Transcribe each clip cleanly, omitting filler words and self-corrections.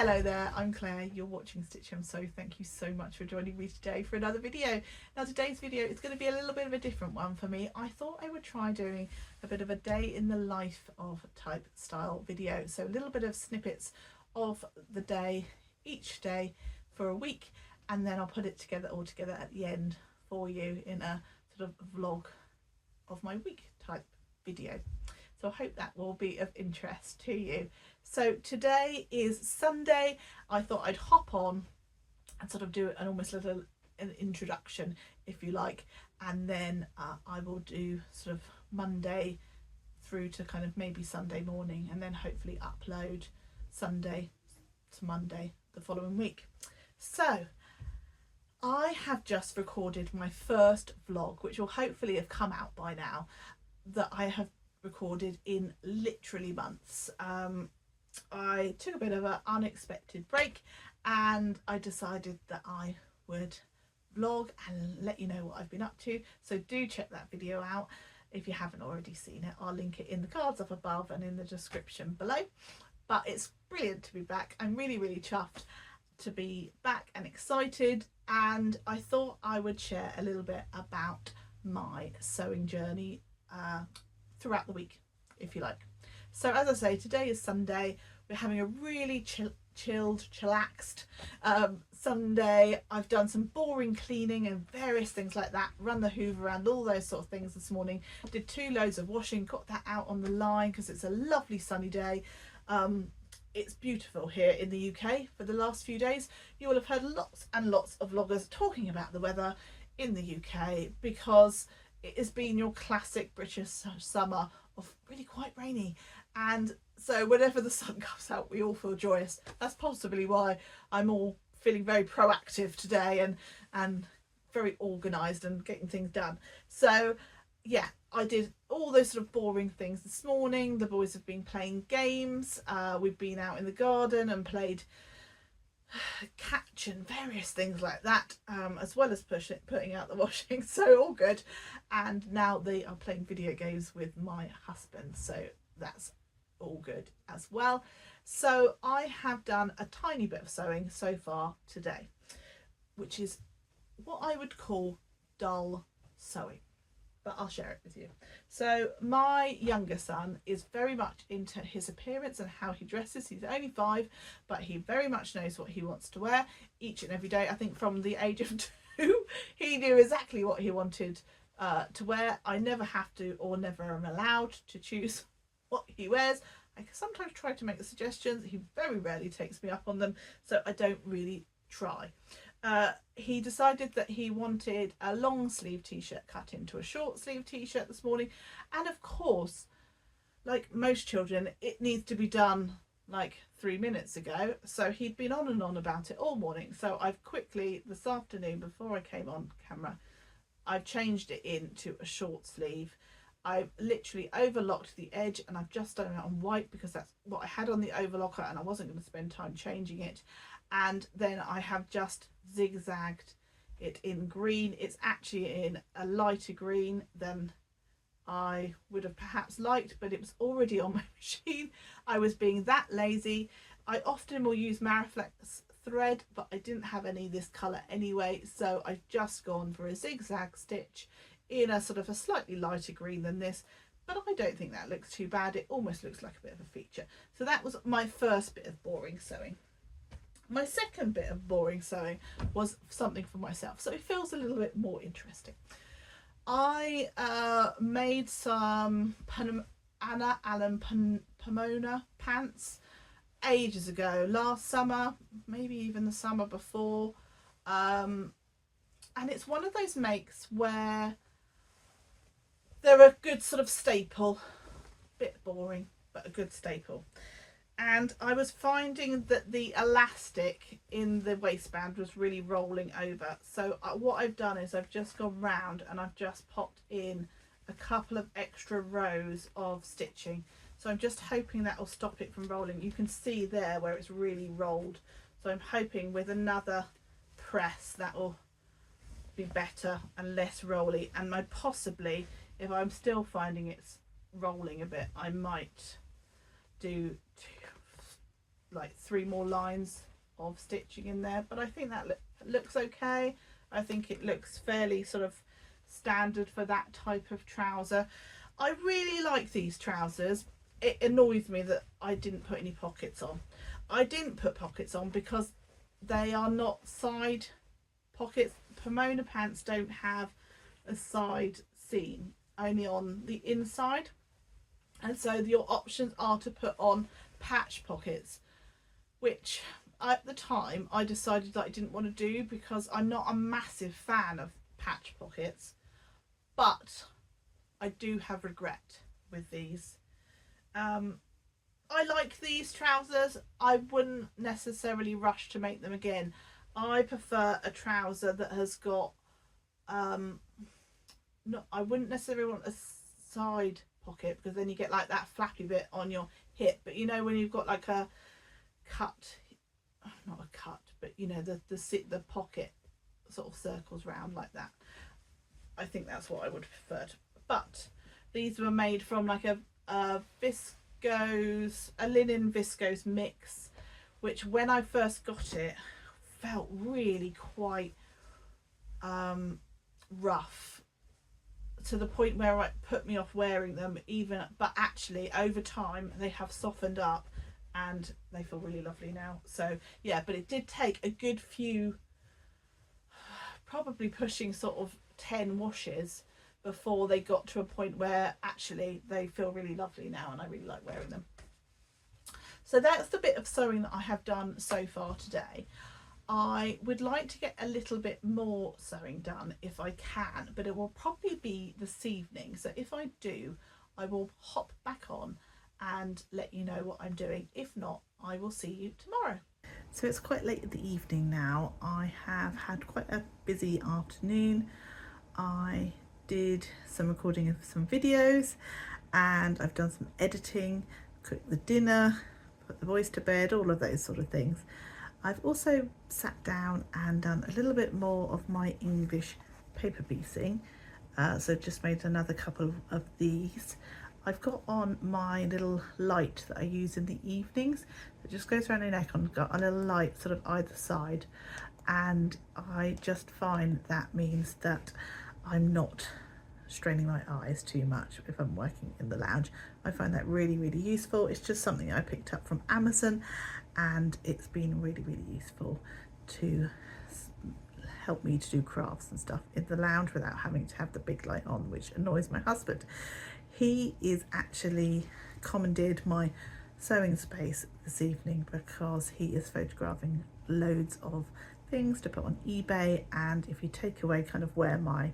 Hello there, I'm Claire, you're watching Stitch So thank you so much for joining me today for another video. Now today's video is going to be a little bit of a different one for me. I thought I would try doing a bit of a day in the life of type style video. So a little bit of snippets of the day each day for a week, and then I'll put it together all together at the end for you in a sort of vlog of my week type video. So I hope that will be of interest to you. So today is Sunday. I thought I'd hop on and sort of do an almost little an introduction, if you like, and then I will do sort of Monday through to kind of maybe Sunday morning, and then hopefully upload Sunday to Monday the following week. So I have just recorded my first vlog, which will hopefully have come out by now, that I have recorded in literally months. I took a bit of an unexpected break and I decided that I would vlog and let you know what I've been up to. So do check that video out if you haven't already seen it. I'll link it in the cards up above and in the description below. But it's brilliant to be back. I'm really chuffed to be back and excited, and I thought I would share a little bit about my sewing journey throughout the week, if you like. So as I say, today is Sunday. We're having a really chilled, chillaxed Sunday. I've done some boring cleaning and various things like that, run the hoover around, all those sort of things this morning. Did 2 loads of washing, got that out on the line because it's a lovely sunny day. It's beautiful here in the UK for the last few days. You will have heard lots and lots of vloggers talking about the weather in the UK because it has been your classic British summer of really quite rainy, and so whenever the sun comes out we all feel joyous. That's possibly why I'm all feeling very proactive today and very organised and getting things done. So yeah, I did all those sort of boring things this morning. The boys have been playing games, we've been out in the garden and played catch and various things like that, as well as putting out the washing, so all good. And now they are playing video games with my husband, so that's all good as well. So I have done a tiny bit of sewing so far today, which is what I would call dull sewing, but I'll share it with you. So my younger son is very much into his appearance and how he dresses. He's only 5, but he very much knows what he wants to wear each and every day. I think from the age of 2 he knew exactly what he wanted to wear. I never have to, or never am allowed to choose what he wears. I sometimes try to make the suggestions. He very rarely takes me up on them, so I don't really try. He decided that he wanted a long sleeve t-shirt cut into a short sleeve t-shirt this morning, and of course, like most children, it needs to be done like 3 minutes ago, so he'd been on and on about it all morning. So I've quickly this afternoon, before I came on camera, I've changed it into a short sleeve. I've literally overlocked the edge and I've just done it on white because that's what I had on the overlocker and I wasn't going to spend time changing it. And then I have just zigzagged it in green. It's actually in a lighter green than I would have perhaps liked, but it was already on my machine. I was being that lazy. I often will use Mariflex thread, but I didn't have any this colour anyway, so I've just gone for a zigzag stitch in a sort of a slightly lighter green than this, but I don't think that looks too bad. It almost looks like a bit of a feature. So that was my first bit of boring sewing. My second bit of boring sewing was something for myself, so it feels a little bit more interesting. I made some Anna Allen Pomona pants ages ago, last summer, maybe even the summer before, and it's one of those makes where they're a good sort of staple, bit boring but a good staple. And I was finding that the elastic in the waistband was really rolling over, so what I've done is I've just gone round and I've just popped in a couple of extra rows of stitching. So I'm just hoping that will stop it from rolling. You can see there where it's really rolled, so I'm hoping with another press that will be better and less rolly. And I possibly, if I'm still finding it's rolling a bit, I might do like 3 more lines of stitching in there, but I think that looks okay. I think it looks fairly sort of standard for that type of trouser. I really like these trousers. It annoys me that I didn't put any pockets on. I didn't put pockets on because they are not side pockets. Pomona pants don't have a side seam, only on the inside, and so your options are to put on patch pockets, which at the time I decided that I didn't want to do because I'm not a massive fan of patch pockets, but I do have regret with these. I like these trousers. I wouldn't necessarily rush to make them again. I prefer a trouser that has got no, I wouldn't necessarily want a side pocket because then you get like that flappy bit on your hip, but you know when you've got like a cut, not a cut, but you know the pocket sort of circles round like that. I think that's what I would prefer. But these were made from like a linen viscose mix, which when I first got it felt really quite rough, to the point where it put me off wearing them even, but actually over time they have softened up and they feel really lovely now. So yeah, but it did take a good few, probably pushing sort of 10 washes before they got to a point where actually they feel really lovely now and I really like wearing them. So that's the bit of sewing that I have done so far today. I would like to get a little bit more sewing done if I can, but it will probably be this evening. So if I do, I will hop back on and let you know what I'm doing. If not, I will see you tomorrow. So it's quite late in the evening now. I have had quite a busy afternoon. I did some recording of some videos and I've done some editing, cooked the dinner, put the boys to bed, all of those sort of things. I've also sat down and done a little bit more of my English paper piecing, so just made another couple of these. I've got on my little light that I use in the evenings. It just goes around my neck and got a little light sort of either side, and I just find that means that I'm not straining my eyes too much if I'm working in the lounge. I find that really, really useful. It's just something I picked up from Amazon and it's been really, really useful to help me to do crafts and stuff in the lounge without having to have the big light on, which annoys my husband. He is actually commandeered my sewing space this evening because he is photographing loads of things to put on eBay, and if you take away kind of where my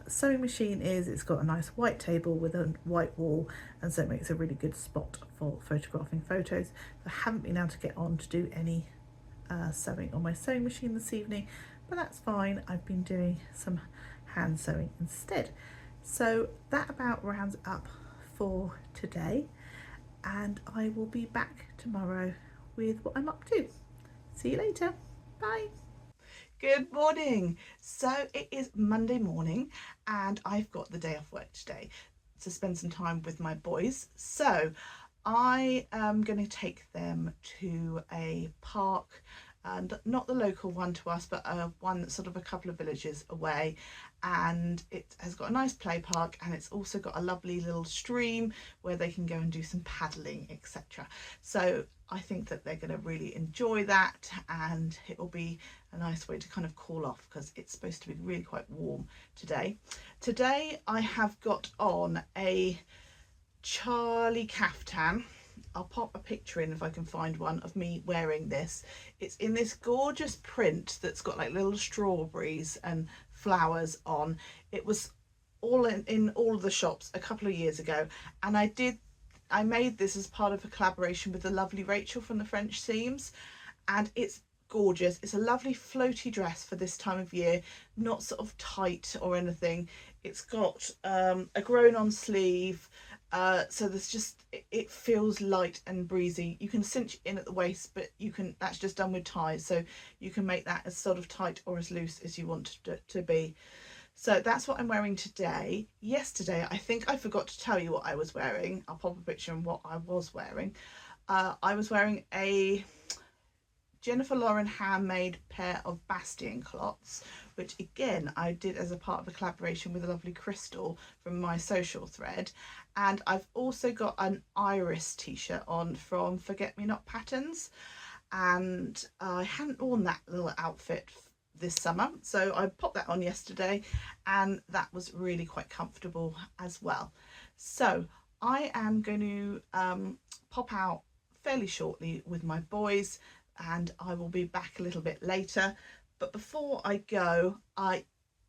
sewing machine is, it's got a nice white table with a white wall, and so it makes a really good spot for photographing photos. I haven't been able to get on to do any sewing on my sewing machine this evening, but that's fine. I've been doing some hand sewing instead. So that about rounds up for today, and I will be back tomorrow with what I'm up to. See you later. Bye. Good morning. So it is Monday morning and I've got the day off work today to spend some time with my boys. So I am going to take them to a park, and not the local one to us, but one that's sort of a couple of villages away, and it has got a nice play park and it's also got a lovely little stream where they can go and do some paddling, etc. So I think that they're going to really enjoy that, and it will be a nice way to kind of cool off because it's supposed to be really quite warm today. Today I have got on a Charlie caftan. I'll pop a picture in if I can find one of me wearing this. It's in this gorgeous print that's got like little strawberries and flowers on. It was all in all of the shops a couple of years ago, and I made this as part of a collaboration with the lovely Rachel from the French Seams, and it's gorgeous. It's a lovely floaty dress for this time of year, not sort of tight or anything. It's got a grown on sleeve, so there's just, it feels light and breezy. You can cinch in at the waist, but that's just done with ties, so you can make that as sort of tight or as loose as you want it to be. So that's what I'm wearing today. Yesterday, I think I forgot to tell you what I was wearing. I'll pop a picture of what I was wearing. I was wearing a Jennifer Lauren handmade pair of bastion clots, which again I did as a part of a collaboration with a lovely Crystal from my social thread. And I've also got an iris t-shirt on from Forget Me Not Patterns, and I hadn't worn that little outfit this summer, so I popped that on yesterday, and that was really quite comfortable as well. So I am going to pop out fairly shortly with my boys, and I will be back a little bit later. But before I go,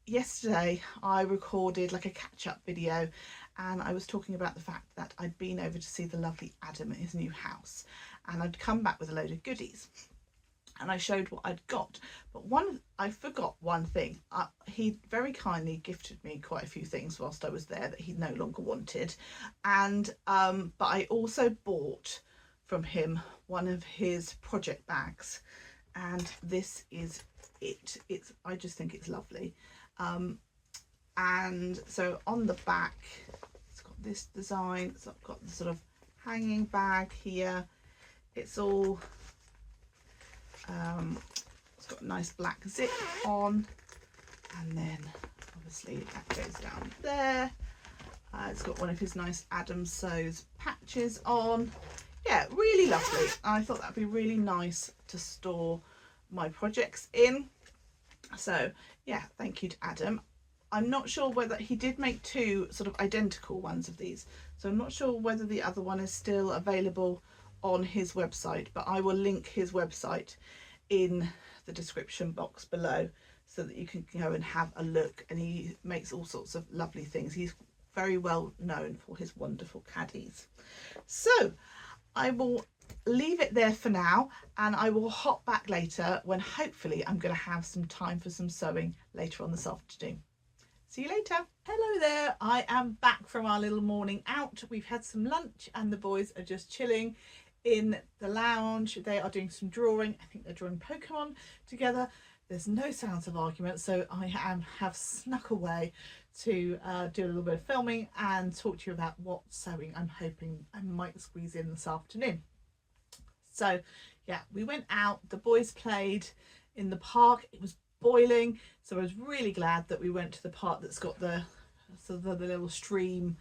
yesterday I recorded like a catch-up video, and I was talking about the fact that I'd been over to see the lovely Adam at his new house, and I'd come back with a load of goodies, and I showed what I'd got. But I forgot one thing. He very kindly gifted me quite a few things whilst I was there that he no longer wanted, and but I also bought from him one of his project bags, and this is it. I just think it's lovely. And so on the back it's got this design. So I've got the sort of hanging bag here. It's all it's got a nice black zip on, and then obviously that goes down there. It's got one of his nice Adam Sews patches on. Yeah, really lovely. I thought that'd be really nice to store my projects in. So yeah, thank you to Adam. I'm not sure whether he did make two sort of identical ones of these, so I'm not sure whether the other one is still available on his website, but I will link his website in the description box below so that you can go and have a look. And he makes all sorts of lovely things. He's very well known for his wonderful caddies. So I will leave it there for now, and I will hop back later when hopefully I'm going to have some time for some sewing later on this afternoon. See you later. Hello there, I am back from our little morning out. We've had some lunch and the boys are just chilling in the lounge. They are doing some drawing. I think they're drawing Pokemon together. There's no sounds of argument, so I have snuck away to do a little bit of filming and talk to you about what sewing I'm hoping I might squeeze in this afternoon. So yeah, we went out, the boys played in the park. It was boiling, so I was really glad that we went to the part that's got the little stream.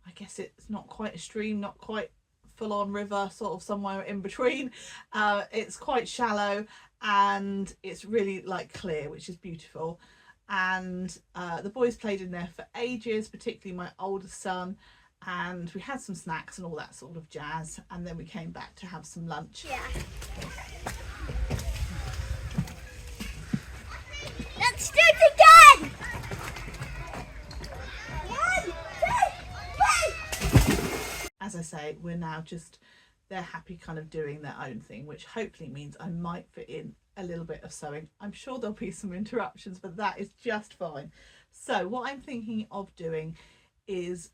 I guess it's not quite a stream, not quite full-on river, sort of somewhere in between. It's quite shallow and it's really like clear, which is beautiful. And the boys played in there for ages, particularly my oldest son, and we had some snacks and all that sort of jazz, and then we came back to have some lunch. Yeah. Let's do it again! 1, 2, 3! As I say, we're now just, they're happy kind of doing their own thing, which hopefully means I might fit in a little bit of sewing. I'm sure there'll be some interruptions, but that is just fine. So what I'm thinking of doing is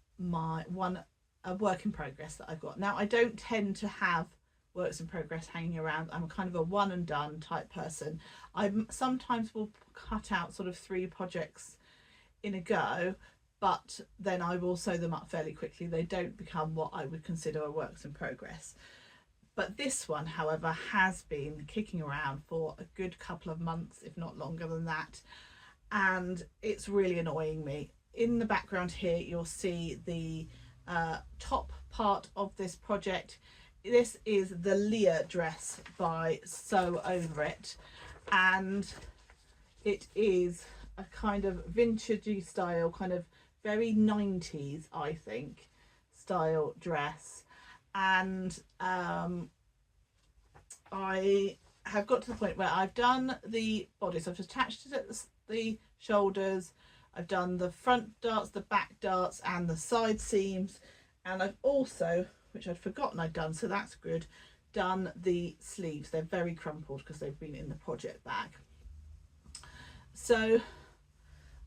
a work in progress that I've got. Now, I don't tend to have works in progress hanging around. I'm kind of a one and done type person. I sometimes will cut out sort of 3 projects in a go, but then I will sew them up fairly quickly. They don't become what I would consider a works in progress. But this one, however, has been kicking around for a good couple of months, if not longer than that, and it's really annoying me. In the background here, you'll see the top part of this project. This is the Leia dress by Sew Over It, and it is a kind of vintagey style, kind of very 90s, I think, style dress. And I have got to the point where I've done the body, so I've just attached it at the shoulders, I've done the front darts, the back darts, and the side seams, and I've also, which I'd forgotten I'd done, so that's good, done the sleeves. They're very crumpled because they've been in the project bag. So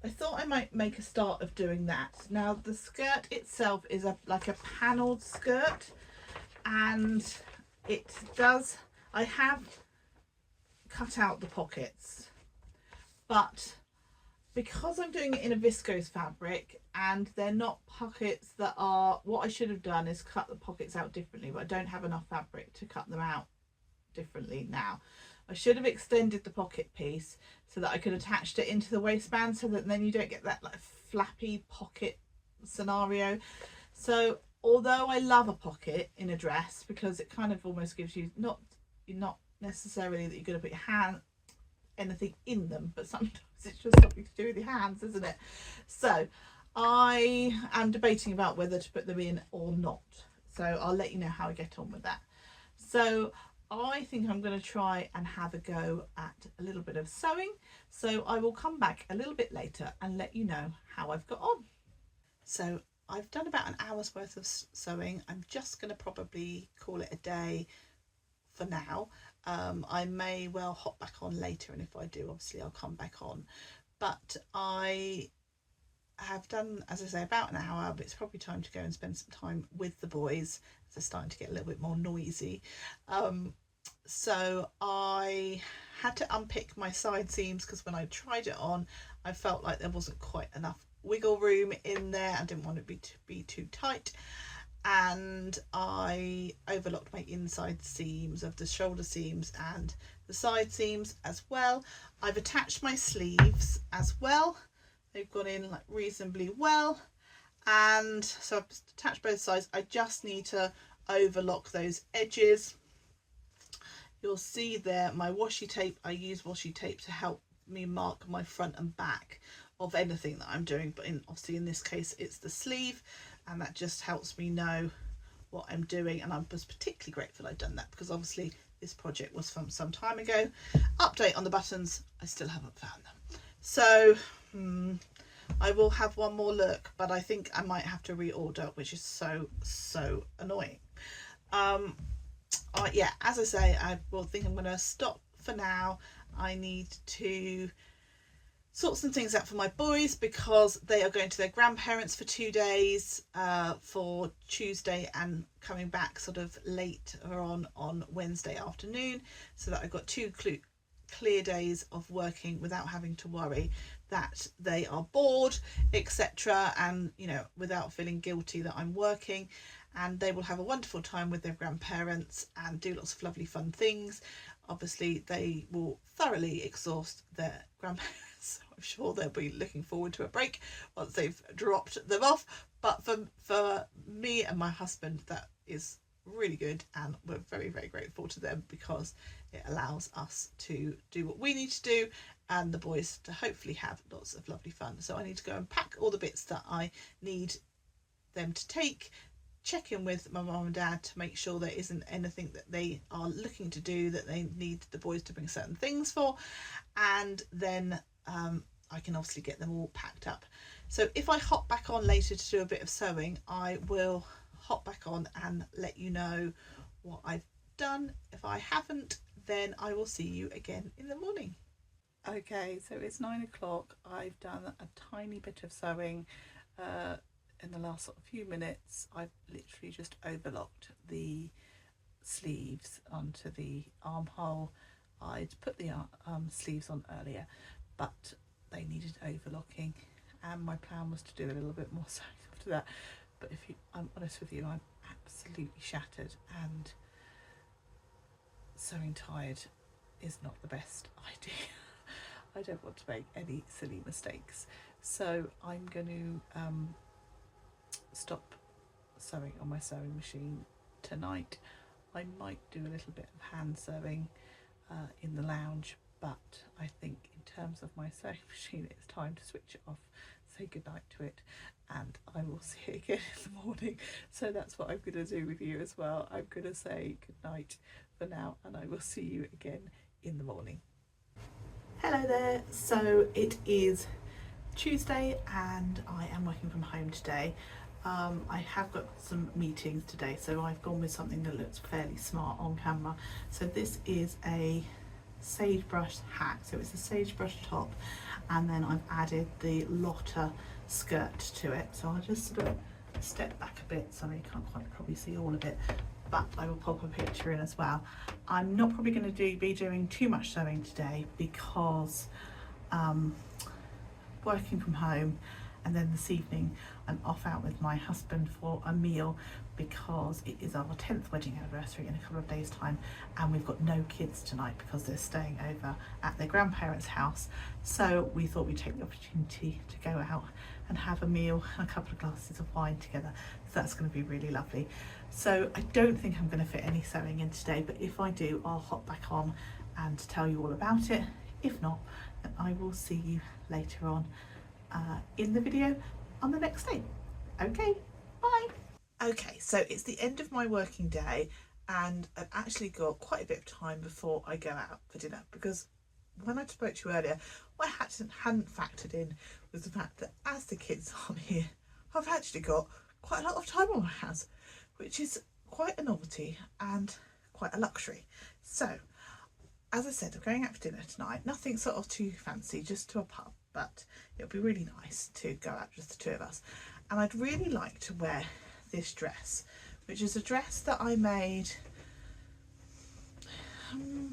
I thought I might make a start of doing that. Now the skirt itself is like a panelled skirt, and it does, I have cut out the pockets, but because I'm doing it in a viscose fabric and they're not pockets that are, what I should have done is cut the pockets out differently, but I don't have enough fabric to cut them out differently now. I should have extended the pocket piece so that I could attach it into the waistband, so that then you don't get that like flappy pocket scenario. So although I love a pocket in a dress because it kind of almost gives you not necessarily that you're going to put your hand anything in them, but sometimes it's just something to do with your hands, isn't it? So I am debating about whether to put them in or not, so I'll let you know how I get on with that. So I think I'm going to try and have a go at a little bit of sewing, so I will come back a little bit later and let you know how I've got on. So I've done about an hour's worth of sewing. I'm just going to probably call it a day for now. I may well hop back on later, and if I do, obviously I'll come back on. But I have done, as I say, about an hour, but it's probably time to go and spend some time with the boys as they're starting to get a little bit more noisy. So I had to unpick my side seams because when I tried it on, I felt like there wasn't quite enough wiggle room in there. I didn't want it to be too tight, and I overlocked my inside seams of the shoulder seams and the side seams as well. I've attached my sleeves as well. They've gone in like reasonably well, and so I've attached both sides. I just need to overlock those edges. You'll see there my washi tape. I use washi tape to help me mark my front and back of anything that I'm doing, but obviously in this case it's the sleeve, and that just helps me know what I'm doing. And I was particularly grateful I'd done that because obviously this project was from some time ago. Update on the buttons, I still haven't found them, so I will have one more look, but I think I might have to reorder, which is so annoying. Yeah, as I say, I will think I'm going to stop for now. I need to sort some things out for my boys because they are going to their grandparents for 2 days, for Tuesday and coming back sort of later on Wednesday afternoon, so that I've got 2 clear days of working without having to worry that they are bored, etc., and without feeling guilty that I'm working. And they will have a wonderful time with their grandparents and do lots of lovely fun things. Obviously they will thoroughly exhaust their grandparents, so I'm sure they'll be looking forward to a break once they've dropped them off. But for me and my husband, that is really good, and we're very grateful to them because it allows us to do what we need to do and the boys to hopefully have lots of lovely fun. So I need to go and pack all the bits that I need them to take, check in with my mum and dad to make sure there isn't anything that they are looking to do that they need the boys to bring certain things for, and then I can obviously get them all packed up. So if I hop back on later to do a bit of sewing, I will hop back on and let you know what I've done. If I haven't, then I will see you again in the morning. Okay, so it's 9 o'clock. I've done a tiny bit of sewing in the last sort of few minutes. I've literally just overlocked the sleeves onto the armhole. I'd put the sleeves on earlier, but they needed overlocking, and my plan was to do a little bit more sewing after that. But if I'm honest with you, I'm absolutely shattered, and sewing tired is not the best idea. I don't want to make any silly mistakes, so I'm going to stop sewing on my sewing machine tonight. I might do a little bit of hand sewing in the lounge, but I think in terms of my sewing machine it's time to switch it off, say goodnight to it, and I will see it again in the morning. So that's what I'm going to do with you as well. I'm going to say goodnight for now, and I will see you again in the morning. Hello there, so it is Tuesday and I am working from home today. I have got some meetings today, so I've gone with something that looks fairly smart on camera. So this is a sagebrush hat, so it's a sagebrush top, and then I've added the Lotta skirt to it. So I'll just sort of step back a bit so you can't quite probably see all of it, but I will pop a picture in as well. I'm not probably going to be doing too much sewing today because working from home and then this evening I'm off out with my husband for a meal because it is our 10th wedding anniversary in a couple of days time, and we've got no kids tonight because they're staying over at their grandparents' house. So we thought we'd take the opportunity to go out and have a meal and a couple of glasses of wine together. So that's going to be really lovely. So I don't think I'm going to fit any sewing in today, but if I do, I'll hop back on and tell you all about it. If not, then I will see you later on in the video on the next day. Okay, bye. Okay, so it's the end of my working day, and I've actually got quite a bit of time before I go out for dinner, because when I spoke to you earlier, what I hadn't factored in was the fact that as the kids aren't here, I've actually got quite a lot of time on my hands, which is quite a novelty and quite a luxury. So, as I said, I'm going out for dinner tonight. Nothing sort of too fancy, just to a pub, but it'll be really nice to go out, just the two of us. And I'd really like to wear this dress, which is a dress that I made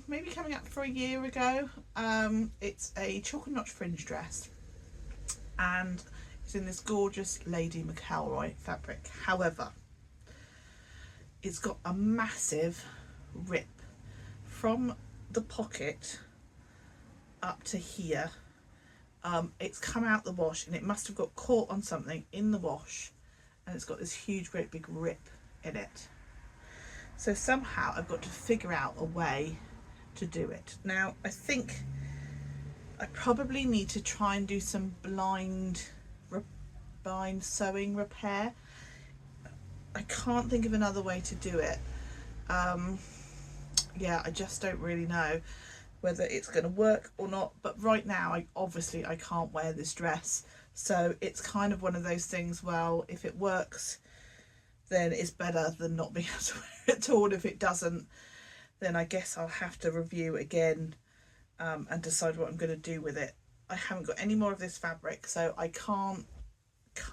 maybe coming up for a year ago. It's a chalk and notch fringe dress, and it's in this gorgeous Lady McElroy fabric. However, it's got a massive rip from the pocket up to here. It's come out the wash, and it must have got caught on something in the wash, and it's got this huge great big rip in it. So somehow I've got to figure out a way to do it. Now I think I probably need to try and do some blind sewing repair. I can't think of another way to do it. Yeah, I just don't really know whether it's going to work or not, but right now I can't wear this dress, so it's kind of one of those things. Well, if it works, then it's better than not being able to wear it at all. If it doesn't, then I guess I'll have to review again and decide what I'm going to do with it. I haven't got any more of this fabric, so I can't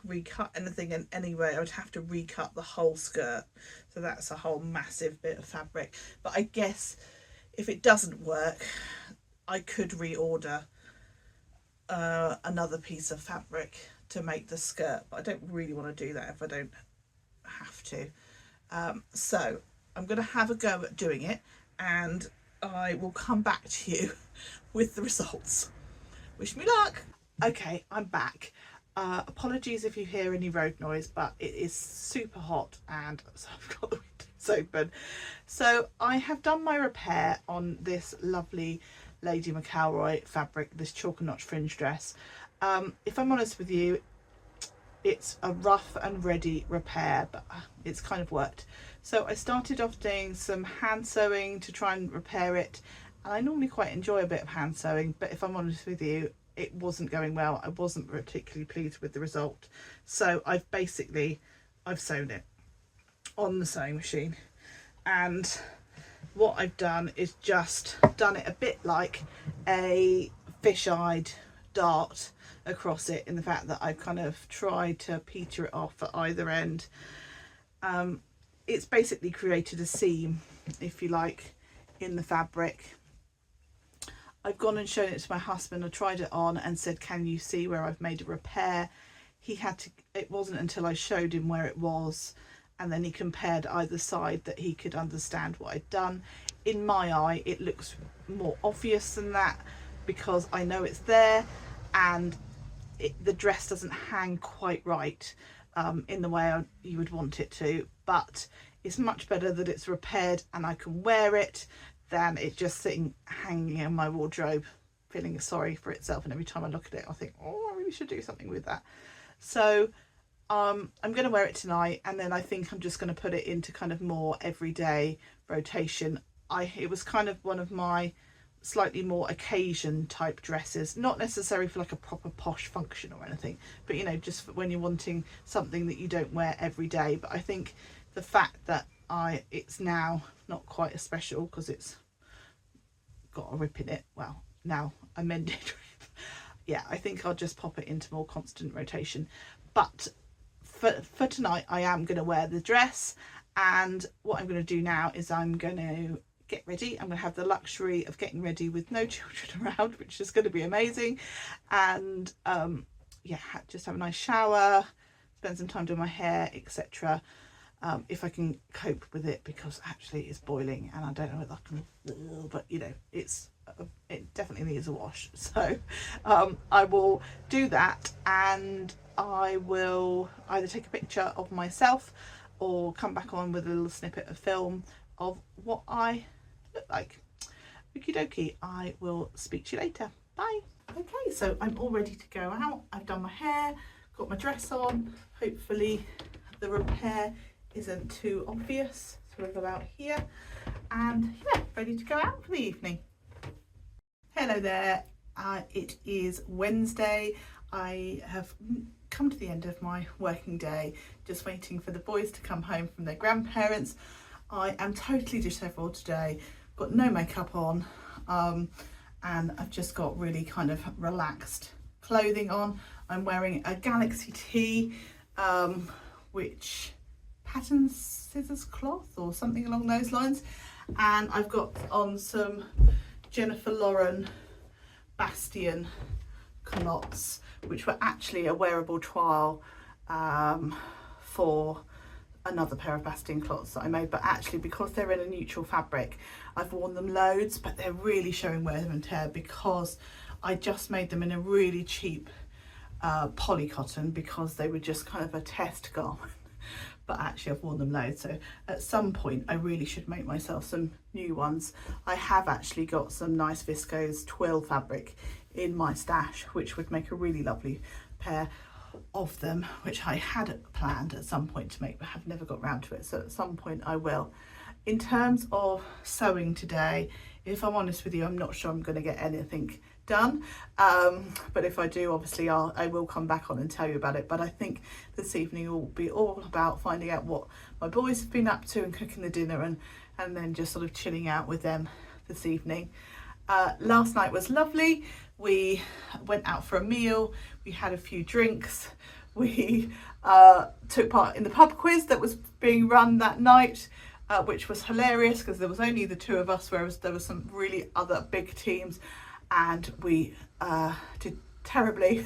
recut anything in any way. I would have to recut the whole skirt, so that's a whole massive bit of fabric. But I guess if it doesn't work, I could reorder another piece of fabric to make the skirt, but I don't really want to do that if I don't have to. So I'm going to have a go at doing it, and I will come back to you with the results. Wish me luck. Okay, I'm back. Apologies if you hear any road noise, but it is super hot, and so I've got the windows open. So I have done my repair on this lovely Lady McElroy fabric, this chalk and notch fringe dress. If I'm honest with you, it's a rough and ready repair, but it's kind of worked. So I started off doing some hand sewing to try and repair it, and I normally quite enjoy a bit of hand sewing, but if I'm honest with you, it wasn't going well. I wasn't particularly pleased with the result, so I've sewn it on the sewing machine, and what I've done is just done it a bit like a fish-eyed dart across it, in the fact that I've kind of tried to peter it off at either end. It's basically created a seam, if you like, in the fabric. I've gone and shown it to my husband. I tried it on and said, can you see where I've made a repair? He had to, it wasn't until I showed him where it was, and then he compared either side, that he could understand what I'd done. In my eye, it looks more obvious than that, because I know it's there, and the dress doesn't hang quite right in the way you would want it to, but it's much better that it's repaired and I can wear it than it just hanging in my wardrobe feeling sorry for itself, and every time I look at it I think, oh, I really should do something with that. So I'm going to wear it tonight, and then I think I'm just going to put it into kind of more everyday rotation. It was kind of one of my slightly more occasion type dresses, not necessarily for like a proper posh function or anything, but you know, just when you're wanting something that you don't wear every day. But I think the fact that it's now not quite as special because it's got a rip in it, well, now a mended rip, yeah, I think I'll just pop it into more constant rotation. But for tonight I am going to wear the dress, and what I'm going to do now is I'm going to get ready. I'm going to have the luxury of getting ready with no children around, which is going to be amazing, and yeah, just have a nice shower, spend some time doing my hair, etc. If I can cope with it, because actually it's boiling and I don't know whether I can, but you know, it definitely needs a wash. So I will do that, and I will either take a picture of myself or come back on with a little snippet of film of what I look like. Okie dokie, I will speak to you later. Bye. Okay, so I'm all ready to go out. I've done my hair, got my dress on. Hopefully the repair isn't too obvious, sort of about here, and yeah, ready to go out for the evening. Hello there, it is Wednesday. I have come to the end of my working day, just waiting for the boys to come home from their grandparents. I am totally dishevelled today, got no makeup on, and I've just got really kind of relaxed clothing on. I'm wearing a Galaxy tee, which patterns scissors cloth or something along those lines, and I've got on some Jennifer Lauren Bastion culottes, which were actually a wearable trial for another pair of Bastion cloths that I made, but actually because they're in a neutral fabric, I've worn them loads, but they're really showing wear and tear because I just made them in a really cheap poly cotton, because they were just kind of a test garment. But actually I've worn them loads, so at some point I really should make myself some new ones. I have actually got some nice viscose twill fabric in my stash, which would make a really lovely pair of them, which I had planned at some point to make, but have never got round to it, so at some point I will. In terms of sewing today, if I'm honest with you, I'm not sure I'm going to get anything done, but if I do, obviously I will come back on and tell you about it. But I think this evening will be all about finding out what my boys have been up to and cooking the dinner, and then just sort of chilling out with them this evening. Last night was lovely. We went out for a meal, we had a few drinks, we took part in the pub quiz that was being run that night, which was hilarious because there was only the two of us, whereas there were some really other big teams, and we did terribly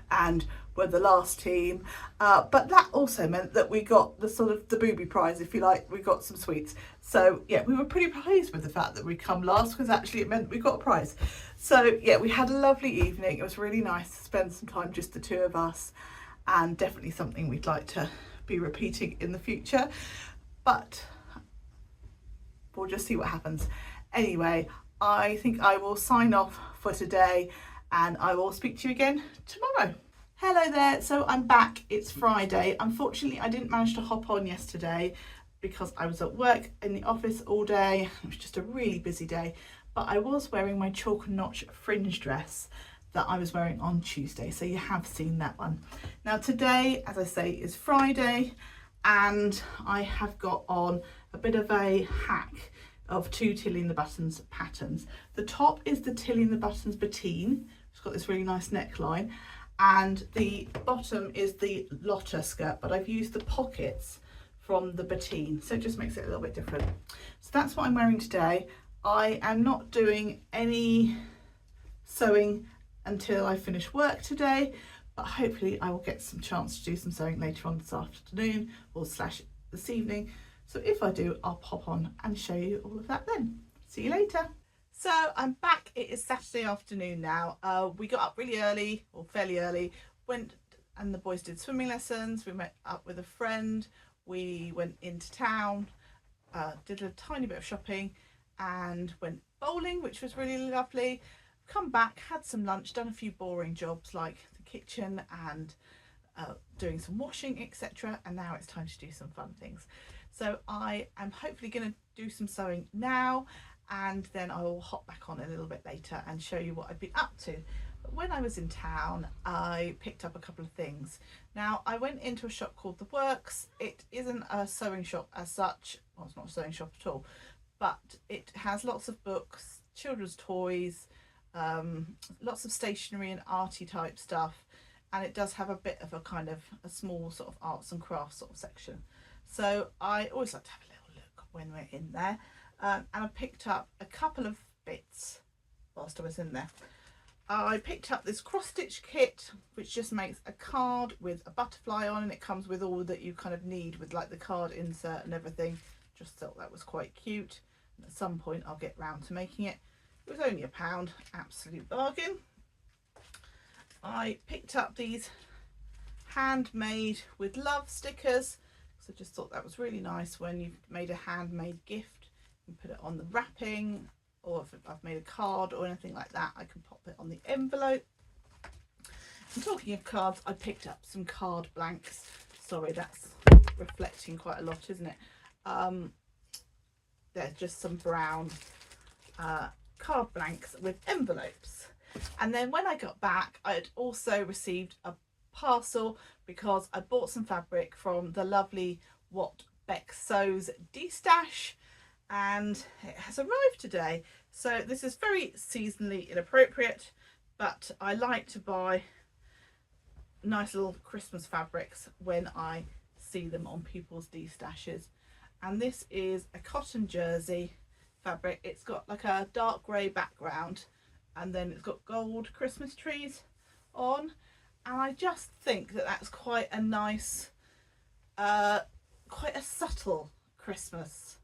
and were the last team, but that also meant that we got the sort of the booby prize, if you like. We got some sweets, so yeah, we were pretty pleased with the fact that we come last, because actually it meant we got a prize. So yeah, we had a lovely evening. It was really nice to spend some time just the two of us, and definitely something we'd like to be repeating in the future, but we'll just see what happens. Anyway, I think I will sign off for today, and I will speak to you again tomorrow. Hello there, so I'm back. It's Friday. Unfortunately, I didn't manage to hop on yesterday because I was at work in the office all day. It was just a really busy day, but I was wearing my chalk and notch fringe dress that I was wearing on Tuesday, so you have seen that one. Now today, as I say, is Friday, and I have got on a bit of a hack of two Tilly and the Buttons patterns. The top is the Tilly and the Buttons Bottine. It's got this really nice neckline, and the bottom is the Lotta skirt, but I've used the pockets from the Bottine, so it just makes it a little bit different. So that's what I'm wearing today. I am not doing any sewing until I finish work today, but hopefully I will get some chance to do some sewing later on this afternoon or slash this evening. So if I do, I'll pop on and show you all of that then. See you later. So I'm back. It is Saturday afternoon now. We got up really early, or fairly early, went and the boys did swimming lessons. We met up with a friend. We went into town, did a tiny bit of shopping, and went bowling, which was really lovely. Come back, had some lunch, done a few boring jobs like the kitchen and doing some washing, etc. And now it's time to do some fun things. So I am hopefully going to do some sewing now, and then I will hop back on a little bit later and show you what I've been up to. But when I was in town, I picked up a couple of things. Now, I went into a shop called The Works. It isn't a sewing shop as such. Well, it's not a sewing shop at all, but it has lots of books, children's toys, lots of stationery and arty type stuff, and it does have a bit of a kind of a small sort of arts and crafts sort of section. So I always like to have a little look when we're in there, and I picked up a couple of bits whilst I was in there. I picked up this cross stitch kit, which just makes a card with a butterfly on, and it comes with all that you kind of need with like the card insert and everything. Just thought that was quite cute, and at some point I'll get round to making it. It was only £1, absolute bargain. I picked up these handmade with love stickers, so I just thought that was really nice when you've made a handmade gift. You can put it on the wrapping, or if I've made a card or anything like that, I can pop it on the envelope. And talking of cards, I picked up some card blanks. Sorry, that's reflecting quite a lot, isn't it? There's just some brown card blanks with envelopes. And then when I got back, I had also received a parcel because I bought some fabric from the lovely What Beck Sews D-Stash, and it has arrived today. So this is very seasonally inappropriate, but I like to buy nice little Christmas fabrics when I see them on people's D-Stashes. And this is a cotton jersey fabric. It's got like a dark grey background, and then it's got gold Christmas trees on, and I just think that that's quite a nice, quite a subtle Christmas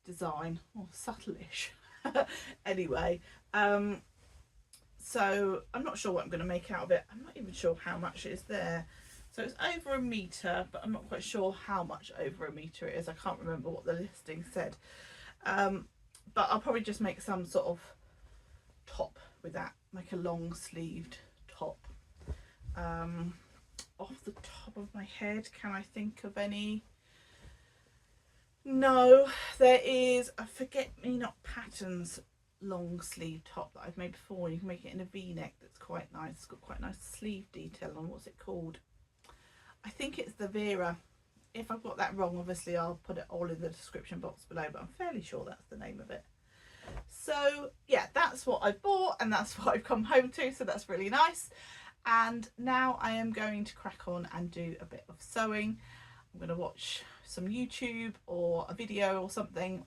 design, or subtle-ish. Anyway, so I'm not sure what I'm going to make out of it. I'm not even sure how much is there. So it's over 1 metre, but I'm not quite sure how much over 1 metre it is. I can't remember what the listing said. But I'll probably just make some sort of top with that, make a long sleeved top. Off the top of my head, can I think of any? No, there is a Forget Me Not Patterns long sleeve top that I've made before. You can make it in a V-neck that's quite nice. It's got quite a nice sleeve detail on. What's it called? I think it's the Vera. If I've got that wrong, obviously I'll put it all in the description box below, but I'm fairly sure that's the name of it. So yeah, that's what I bought, and that's what I've come home to, so that's really nice. And now I am going to crack on and do a bit of sewing. I'm going to watch some YouTube or a video or something,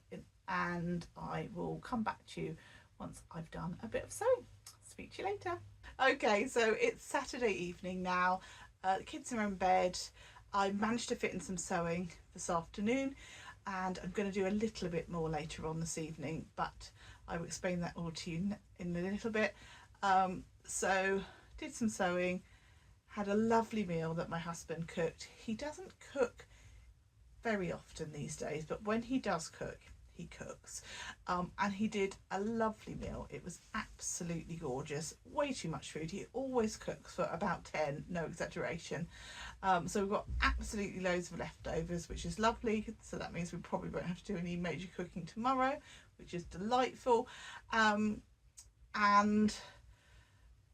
and I will come back to you once I've done a bit of sewing. Speak to you later. Okay, so it's Saturday evening now. The kids are in bed. I managed to fit in some sewing this afternoon, and I'm going to do a little bit more later on this evening, but I will explain that all to you in a little bit. So did some sewing, had a lovely meal that my husband cooked. He doesn't cook very often these days, but when he does cook, he cooks, and he did a lovely meal. It was absolutely gorgeous. Way too much food. He always cooks for about 10, no exaggeration. So we've got absolutely loads of leftovers, which is lovely. So that means we probably won't have to do any major cooking tomorrow, which is delightful. And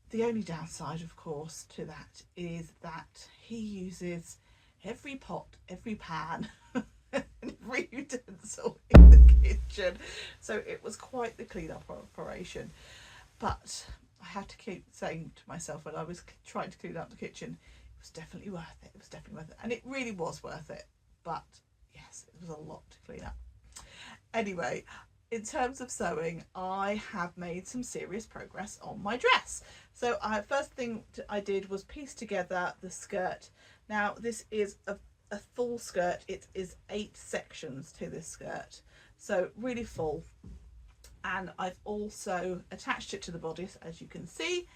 the only downside, of course, to that is that he uses every pot, every pan, every utensil in the kitchen. So it was quite the clean up operation. But I had to keep saying to myself when I was trying to clean up the kitchen, it was definitely worth it. It was definitely worth it. And it really was worth it. But yes, it was a lot to clean up. Anyway, in terms of sewing, I have made some serious progress on my dress. So first thing I did was piece together the skirt. Now this is a full skirt. It is 8 sections to this skirt, so really full. And I've also attached it to the bodice, as you can see,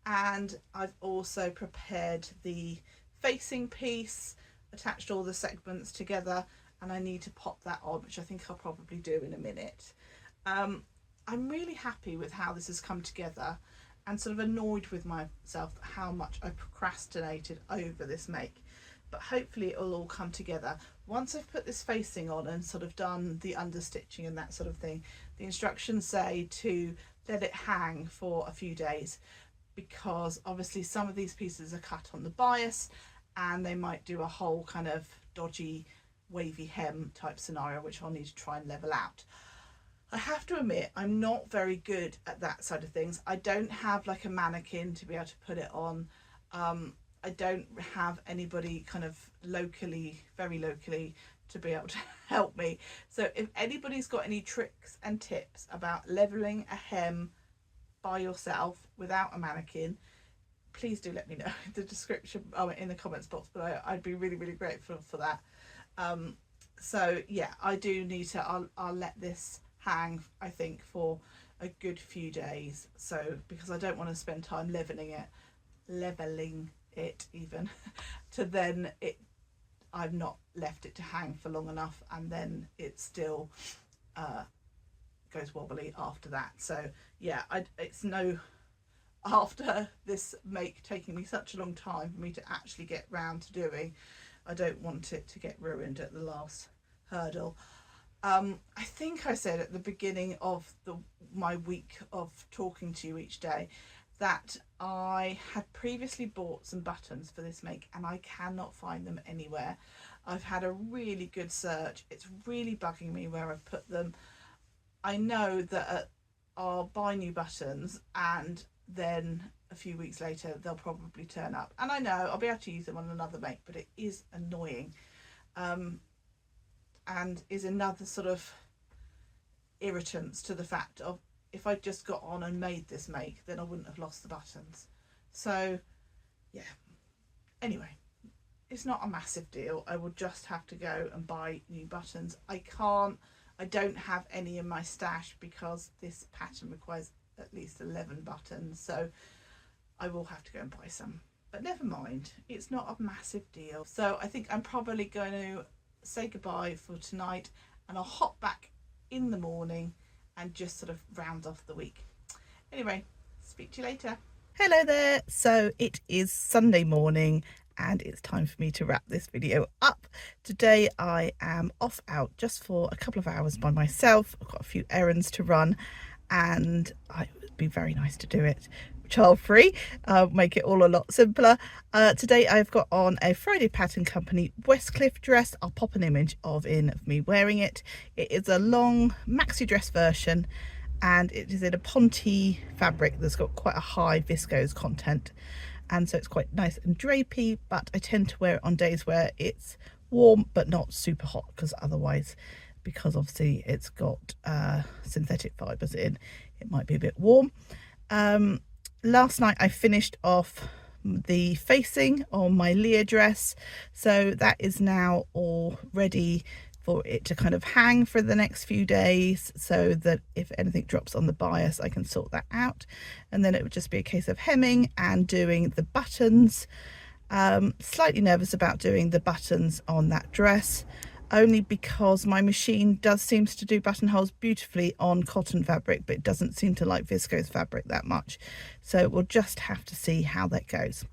and I've also prepared the facing piece, attached all the segments together, and I need to pop that on, which I think I'll probably do in a minute. I'm really happy with how this has come together, and sort of annoyed with myself how much I procrastinated over this make, but hopefully it'll all come together. Once I've put this facing on and sort of done the understitching and that sort of thing, the instructions say to let it hang for a few days, because obviously some of these pieces are cut on the bias and they might do a whole kind of dodgy wavy hem type scenario, which I'll need to try and level out. I have to admit, I'm not very good at that side of things. I don't have like a mannequin to be able to put it on. I don't have anybody kind of locally, very locally, to be able to help me. So if anybody's got any tricks and tips about leveling a hem by yourself without a mannequin, please do let me know in the description, in the comments box below. I'd be really, really grateful for that. So yeah, I do need to, I'll let this hang, I think, for a good few days. So, because I don't want to spend time leveling it even to then I've not left it to hang for long enough, and then it still goes wobbly after that. So yeah, it's no, after this make taking me such a long time for me to actually get round to doing, I don't want it to get ruined at the last hurdle. I think I said at the beginning of my week of talking to you each day that I had previously bought some buttons for this make and I cannot find them anywhere. I've had a really good search. It's really bugging me where I've put them. I know that I'll buy new buttons and then a few weeks later they'll probably turn up, and I know I'll be able to use them on another make, but it is annoying, and is another sort of irritants to the fact of, if I just got on and made this make, then I wouldn't have lost the buttons. So yeah, anyway, it's not a massive deal. I will just have to go and buy new buttons. I don't have any in my stash because this pattern requires at least 11 buttons, so I will have to go and buy some, but never mind, it's not a massive deal. So I think I'm probably going to say goodbye for tonight, and I'll hop back in the morning and just sort of round off the week. Anyway, speak to you later. Hello there. So it is Sunday morning and it's time for me to wrap this video up. Today I am off out just for a couple of hours by myself. I've got a few errands to run and it would be very nice to do it child free, make it all a lot simpler. Today I've got on a Friday Pattern Company Westcliff dress. I'll pop an image of me wearing it. It is a long maxi dress version and it is in a ponte fabric that's got quite a high viscose content, and so it's quite nice and drapey, but I tend to wear it on days where it's warm but not super hot, because obviously it's got synthetic fibres in, it might be a bit warm. Last night I finished off the facing on my Leia dress, so that is now all ready for it to kind of hang for the next few days, so that if anything drops on the bias I can sort that out, and then it would just be a case of hemming and doing the buttons. Slightly nervous about doing the buttons on that dress, only because my machine seems to do buttonholes beautifully on cotton fabric, but it doesn't seem to like viscose fabric that much, so we'll just have to see how that goes.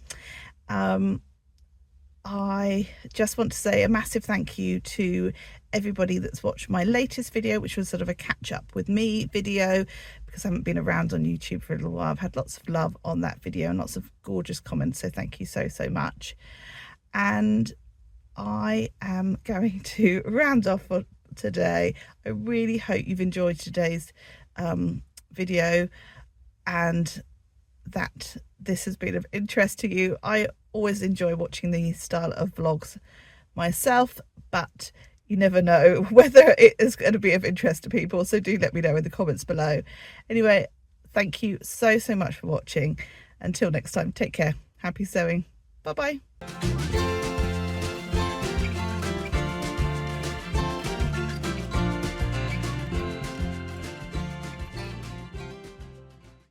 I just want to say a massive thank you to everybody that's watched my latest video, which was sort of a catch up with me video, because I haven't been around on YouTube for a little while. I've had lots of love on that video and lots of gorgeous comments, so thank you so much. And I am going to round off for today. I really hope you've enjoyed today's video and that this has been of interest to you. I always enjoy watching these style of vlogs myself, but you never know whether it is going to be of interest to people, so do let me know in the comments below. Anyway, thank you so much for watching. Until next time, take care, happy sewing, bye bye.